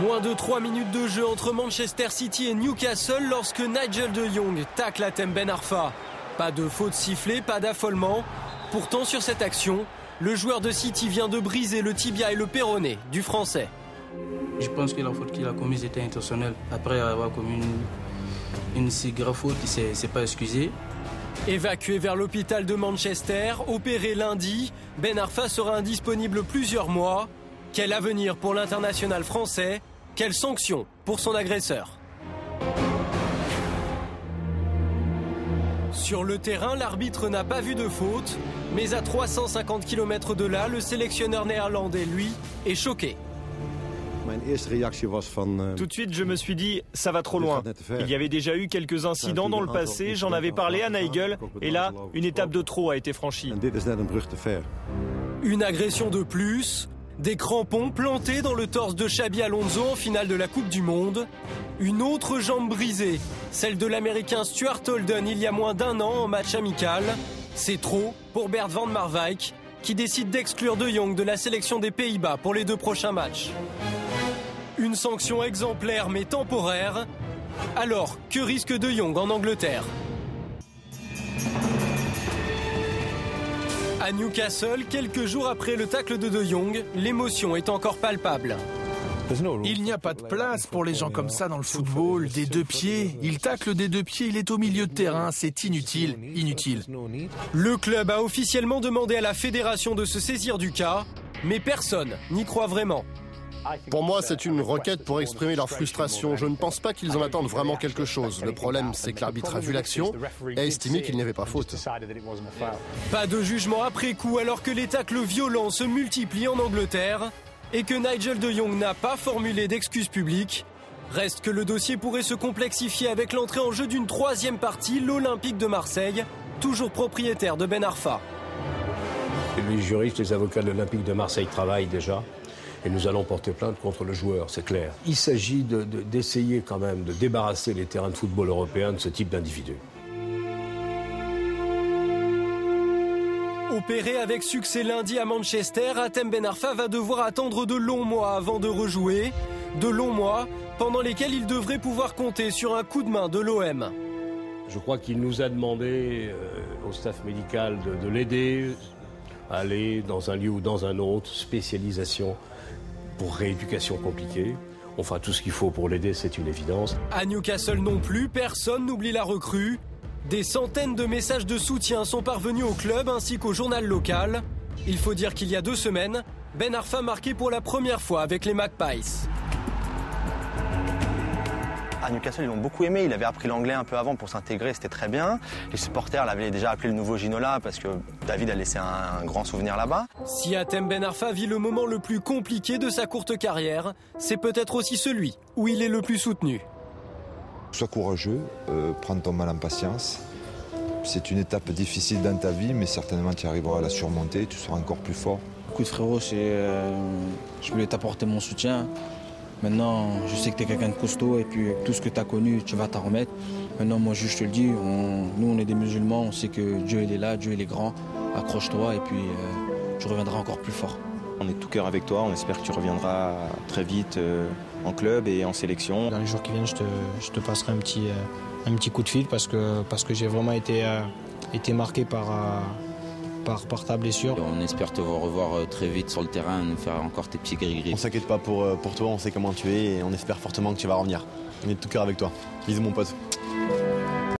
Moins de 3 minutes de jeu entre Manchester City et Newcastle lorsque Nigel de Jong tacle Hatem Ben Arfa. Pas de faute sifflée, pas d'affolement. Pourtant sur cette action, le joueur de City vient de briser le tibia et le péroné du Français. Je pense que la faute qu'il a commise était intentionnelle. Après avoir commis une si grave faute, il ne s'est pas excusé. Évacué vers l'hôpital de Manchester, opéré lundi, Ben Arfa sera indisponible plusieurs mois. Quel avenir pour l'international français? Quelle sanction pour son agresseur? Sur le terrain, l'arbitre n'a pas vu de faute, mais à 350 km de là, le sélectionneur néerlandais, lui, est choqué. Tout de suite, je me suis dit, ça va trop loin. Il y avait déjà eu quelques incidents dans le passé, j'en avais parlé à Nigel, et là, une étape de trop a été franchie. Une agression de plus, des crampons plantés dans le torse de Xabi Alonso en finale de la Coupe du Monde, une autre jambe brisée, celle de l'Américain Stuart Holden il y a moins d'1 an en match amical. C'est trop pour Bert van Marwijk, qui décide d'exclure de Jong de la sélection des Pays-Bas pour les 2 prochains matchs. Une sanction exemplaire mais temporaire. Alors, que risque de Jong en Angleterre? À Newcastle, quelques jours après le tacle de Jong, l'émotion est encore palpable. Il n'y a pas de place pour les gens comme ça dans le football, des 2 pieds. Il tacle des 2 pieds, il est au milieu de terrain, c'est inutile. Le club a officiellement demandé à la fédération de se saisir du cas, mais personne n'y croit vraiment. Pour moi, c'est une requête pour exprimer leur frustration. Je ne pense pas qu'ils en attendent vraiment quelque chose. Le problème, c'est que l'arbitre a vu l'action et a estimé qu'il n'y avait pas faute. Pas de jugement après coup alors que les tacles violents se multiplient en Angleterre et que Nigel de Jong n'a pas formulé d'excuses publiques. Reste que le dossier pourrait se complexifier avec l'entrée en jeu d'une 3e partie, l'Olympique de Marseille, toujours propriétaire de Ben Arfa. Les juristes, les avocats de l'Olympique de Marseille travaillent déjà. Et nous allons porter plainte contre le joueur, c'est clair. Il s'agit d'essayer quand même de débarrasser les terrains de football européens de ce type d'individus. Opéré avec succès lundi à Manchester, Hatem Ben Arfa va devoir attendre de longs mois avant de rejouer. De longs mois pendant lesquels il devrait pouvoir compter sur un coup de main de l'OM. Je crois qu'il nous a demandé au staff médical de l'aider à aller dans un lieu ou dans un autre, spécialisation pour rééducation compliquée. On fera tout ce qu'il faut pour l'aider, c'est une évidence. À Newcastle non plus, personne n'oublie la recrue. Des centaines de messages de soutien sont parvenus au club ainsi qu'au journal local. Il faut dire qu'il y a 2 semaines, Ben Arfa marquait pour la première fois avec les Magpies. À Newcastle, ils l'ont beaucoup aimé. Il avait appris l'anglais un peu avant pour s'intégrer, c'était très bien. Les supporters l'avaient déjà appelé le nouveau Ginola parce que David a laissé un grand souvenir là-bas. Si Hatem Ben Arfa vit le moment le plus compliqué de sa courte carrière, c'est peut-être aussi celui où il est le plus soutenu. Sois courageux, prends ton mal en patience. C'est une étape difficile dans ta vie, mais certainement tu arriveras à la surmonter, tu seras encore plus fort. Écoute frérot, je voulais t'apporter mon soutien. Maintenant, je sais que tu es quelqu'un de costaud et puis tout ce que tu as connu, tu vas t'en remettre. Maintenant, moi, je te le dis, nous, on est des musulmans, on sait que Dieu, il est là, Dieu, il est grand. Accroche-toi et puis tu reviendras encore plus fort. On est de tout cœur avec toi, on espère que tu reviendras très vite en club et en sélection. Dans les jours qui viennent, je te passerai un petit coup de fil parce que j'ai vraiment été marqué par ta blessure. On espère te revoir très vite sur le terrain, nous faire encore tes petits gris-gris. On s'inquiète pas pour toi, on sait comment tu es et on espère fortement que tu vas revenir. On est de tout cœur avec toi. Bisous mon pote.